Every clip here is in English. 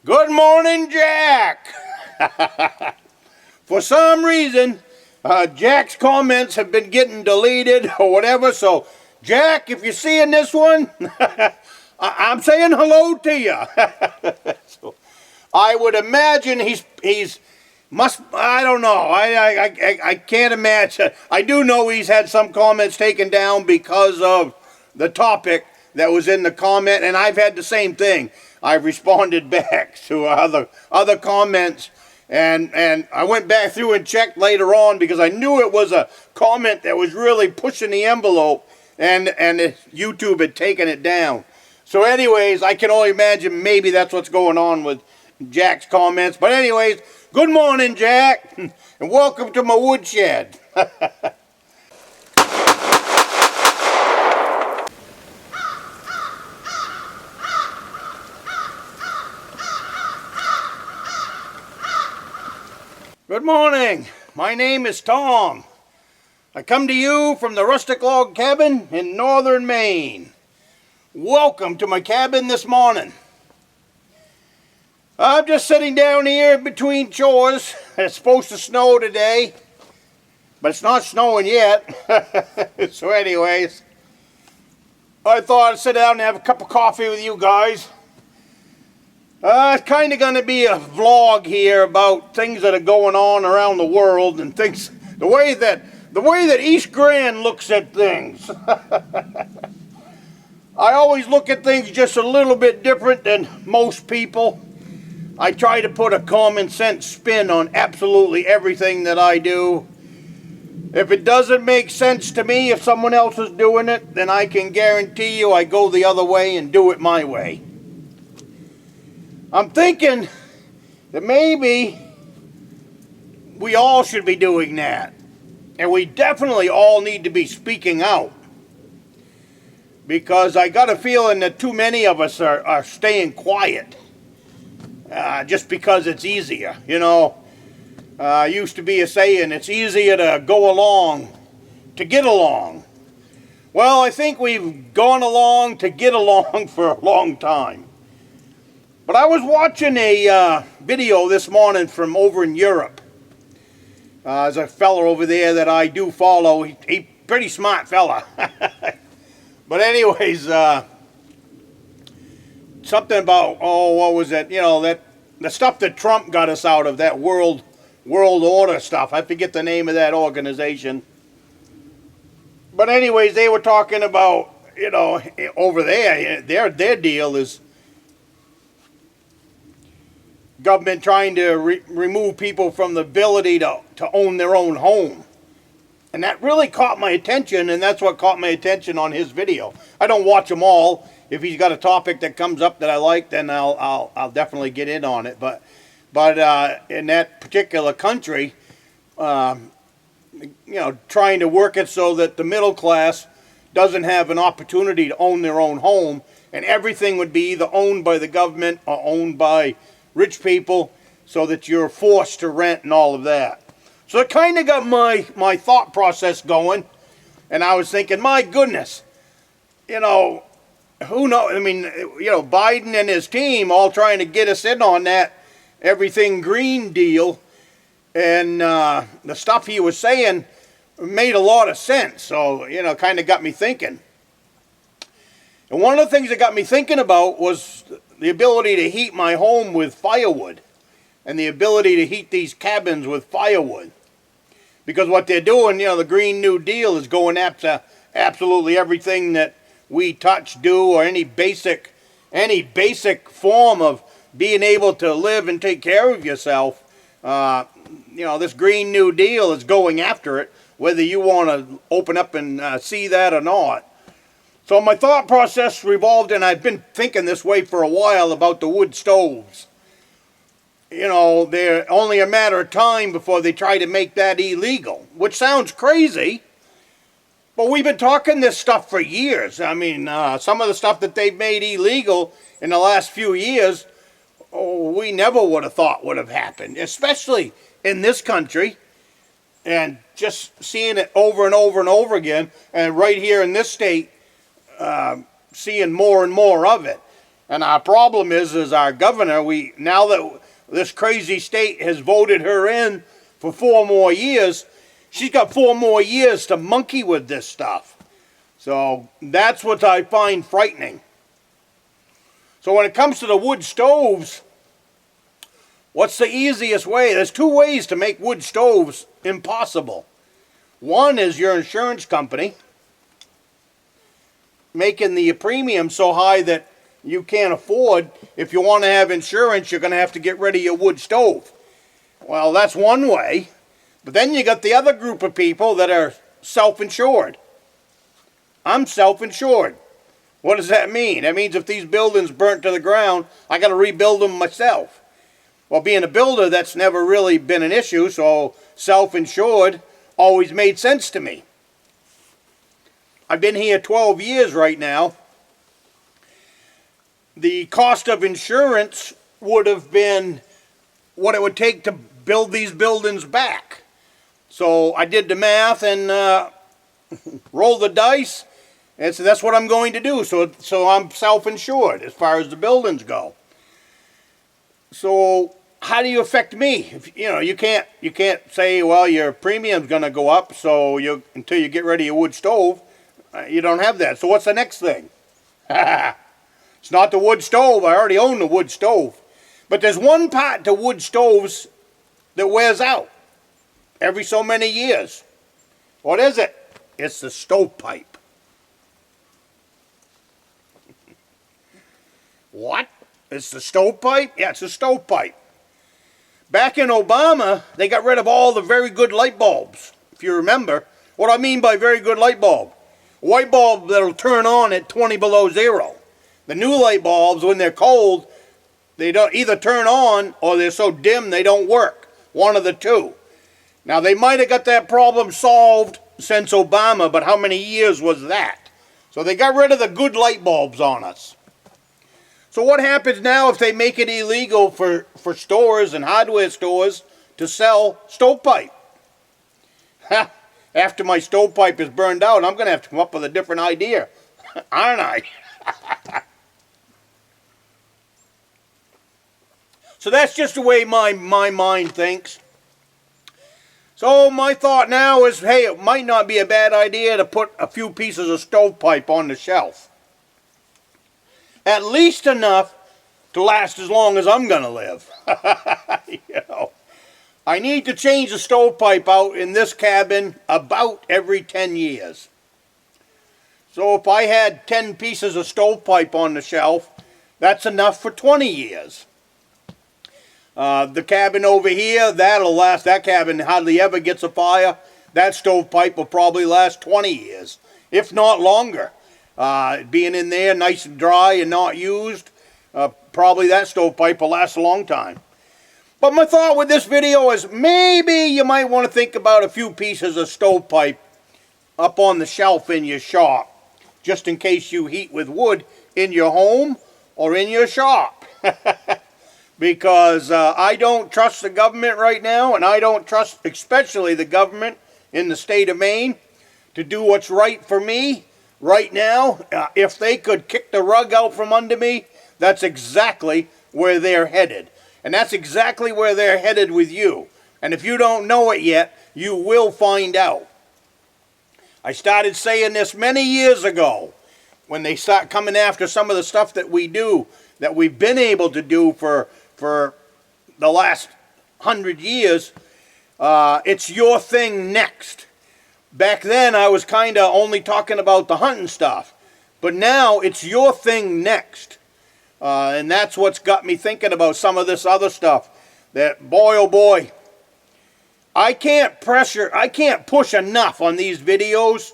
Good morning, Jack. For some reason, Jack's comments have been getting deleted or whatever. So, Jack, if you're seeing this one, I'm saying hello to you. So, I would imagine I don't know. I can't imagine. I do know he's had some comments taken down because of the topic that was in the comment, and I've had the same thing. I've responded back to other comments, and I went back through and checked later on because I knew it was a comment that was really pushing the envelope, and YouTube had taken it down. So anyways, I can only imagine maybe that's what's going on with Jack's comments. But anyways, good morning, Jack, and welcome to my woodshed. Good morning. My name is Tom. I come to you from the Rustic log cabin in Northern Maine. Welcome to my cabin this morning. I'm just sitting down here between chores. It's supposed to snow today, but it's not snowing yet. So anyways, I thought I'd sit down and have a cup of coffee with you guys. It's kind of going to be a vlog here about things that are going on around the world and things, the way that East Grand looks at things. I always look at things just a little bit different than most people. I try to put a common sense spin on absolutely everything that I do. If it doesn't make sense to me, if someone else is doing it, then I can guarantee you I go the other way and do it my way. I'm thinking that maybe we all should be doing that. And we definitely all need to be speaking out. Because I got a feeling that too many of us are staying quiet. Just because it's easier, you know. Used to be a saying, it's easier to go along to get along. Well, I think we've gone along to get along for a long time. But I was watching a video this morning from over in Europe. There's a fella over there that I do follow. He's pretty smart fella. But anyways, something about, what was it? You know, that the stuff that Trump got us out of, that world order stuff. I forget the name of that organization. But anyways, they were talking about, you know, over there, their deal is government trying to remove people from the ability to own their own home. And that really caught my attention, and that's what caught my attention on his video. I don't watch them all. If he's got a topic that comes up that I like, then I'll definitely get in on it. But in that particular country, you know, trying to work it so that the middle class doesn't have an opportunity to own their own home, and everything would be either owned by the government or owned by rich people, so that you're forced to rent and all of that. So it kind of got my thought process going, and I was thinking, my goodness, you know, who knows? I mean, you know, Biden and his team all trying to get us in on that everything green deal, and the stuff he was saying made a lot of sense. So, you know, kind of got me thinking. And one of the things that got me thinking about was the ability to heat my home with firewood, and the ability to heat these cabins with firewood. Because what they're doing, you know, the Green New Deal is going after absolutely everything that we touch, do, or any basic form of being able to live and take care of yourself. You know, this Green New Deal is going after it, whether you want to open up and see that or not. So my thought process revolved, and I've been thinking this way for a while about the wood stoves. You know, they're only a matter of time before they try to make that illegal, which sounds crazy, but we've been talking this stuff for years. I mean, some of the stuff that they've made illegal in the last few years, we never would have thought would have happened, especially in this country. And just seeing it over and over and over again, and right here in this state, seeing more and more of it. And our problem is our governor, now that this crazy state has voted her in for 4 more years, she's got 4 more years to monkey with this stuff. So that's what I find frightening. So when it comes to the wood stoves, what's the easiest way? There's 2 ways to make wood stoves impossible. One is your insurance company making the premium so high that you can't afford. If you want to have insurance, you're going to have to get rid of your wood stove. Well, that's one way. But then you got the other group of people that are self-insured. I'm self-insured. What does that mean? That means if these buildings burnt to the ground, I got to rebuild them myself. Well, being a builder, that's never really been an issue, so self-insured always made sense to me. I've been here 12 years right now. The cost of insurance would have been what it would take to build these buildings back. So I did the math and rolled the dice, and so that's what I'm going to do. So I'm self-insured as far as the buildings go. So how do you affect me? You can't say, well, your premium's going to go up, so until you get rid of your wood stove, you don't have that. So what's the next thing? It's not the wood stove. I already own the wood stove. But there's one part to wood stoves that wears out every so many years. What is it? It's the stovepipe. What? It's the stovepipe? Yeah, it's the stovepipe. Back in Obama, they got rid of all the very good light bulbs, if you remember. What I mean by very good light bulb? A white bulb that'll turn on at 20 below zero. The new light bulbs, when they're cold, they don't either turn on or they're so dim they don't work. One of the two. Now, they might have got that problem solved since Obama, but how many years was that? So they got rid of the good light bulbs on us. So what happens now if they make it illegal for stores and hardware stores to sell stovepipe? After my stovepipe is burned out, I'm going to have to come up with a different idea, aren't I? So that's just the way my mind thinks. So my thought now is, hey, it might not be a bad idea to put a few pieces of stovepipe on the shelf. At least enough to last as long as I'm going to live. I need to change the stovepipe out in this cabin about every 10 years. So if I had 10 pieces of stovepipe on the shelf, that's enough for 20 years. The cabin over here, that'll last. That cabin hardly ever gets a fire. That stovepipe will probably last 20 years, if not longer. Being in there nice and dry and not used, probably that stovepipe will last a long time. But my thought with this video is maybe you might want to think about a few pieces of stovepipe up on the shelf in your shop, just in case you heat with wood in your home or in your shop. Because I don't trust the government right now, and I don't trust especially the government in the state of Maine to do what's right for me right now. If they could kick the rug out from under me, that's exactly where they're headed. And that's exactly where they're headed with you. And if you don't know it yet, you will find out. I started saying this many years ago when they start coming after some of the stuff that we do, that we've been able to do for the last 100 years. It's your thing next. Back then I was kind of only talking about the hunting stuff, but now it's your thing next. And that's what's got me thinking about some of this other stuff. That, boy oh boy, I can't push enough on these videos.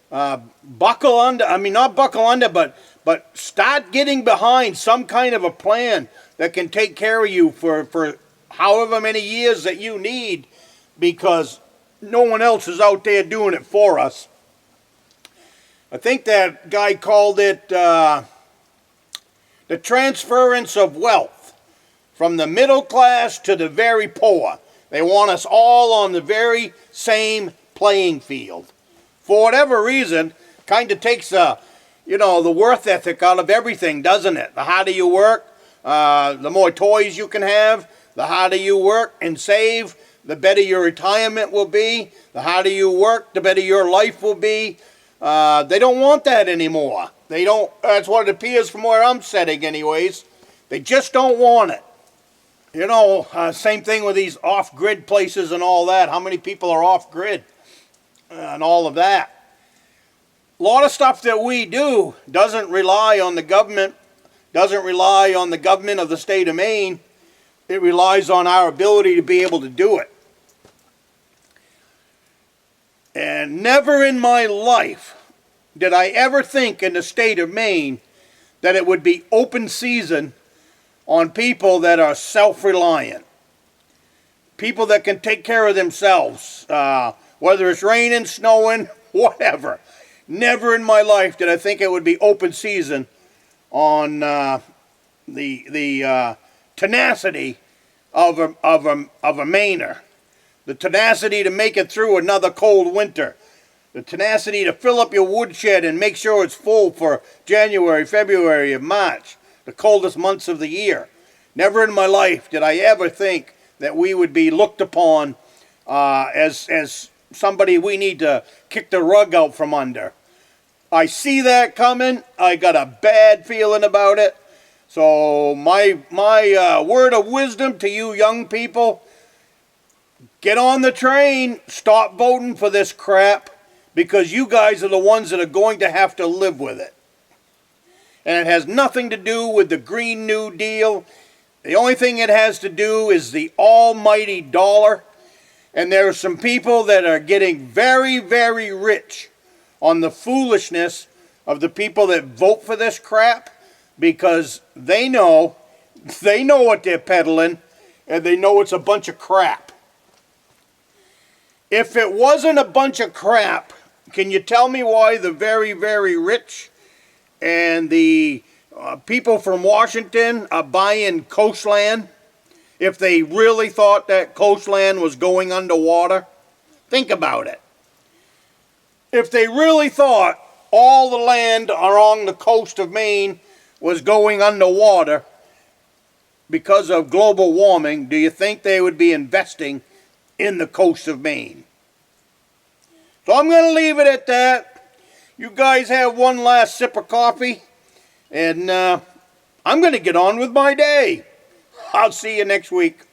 Buckle under, I mean not buckle under, but start getting behind some kind of a plan that can take care of you for however many years that you need, because no one else is out there doing it for us. I think that guy called it the transference of wealth from the middle class to the very poor. They want us all on the very same playing field. For whatever reason, kind of takes a the worth ethic out of everything, doesn't it? The harder you work, the more toys you can have. The harder you work and save, the better your retirement will be. The harder you work, the better your life will be. They don't want that anymore. They don't. That's what it appears from where I'm sitting anyways. They just don't want it. Same thing with these off-grid places and all that. How many people are off-grid and all of that? A lot of stuff that we do doesn't rely on the government, doesn't rely on the government of the state of Maine. It relies on our ability to be able to do it. And never in my life did I ever think in the state of Maine that it would be open season on people that are self-reliant. People that can take care of themselves, whether it's raining, snowing, whatever. Never in my life did I think it would be open season on the tenacity of a Mainer. The tenacity to make it through another cold winter. The tenacity to fill up your woodshed and make sure it's full for January, February, and March. The coldest months of the year. Never in my life did I ever think that we would be looked upon as somebody we need to kick the rug out from under. I see that coming. I got a bad feeling about it. So my word of wisdom to you young people, get on the train. Stop voting for this crap, because you guys are the ones that are going to have to live with it. And it has nothing to do with the Green New Deal. The only thing it has to do is the almighty dollar. And there are some people that are getting very, very rich on the foolishness of the people that vote for this crap, because they know what they're peddling, and they know it's a bunch of crap. If it wasn't a bunch of crap, can you tell me why the very, very rich and the people from Washington are buying coastland if they really thought that coastland was going underwater? Think about it. If they really thought all the land along the coast of Maine was going underwater because of global warming, do you think they would be investing in the coast of Maine? So I'm going to leave it at that. You guys have one last sip of coffee, and I'm going to get on with my day. I'll see you next week.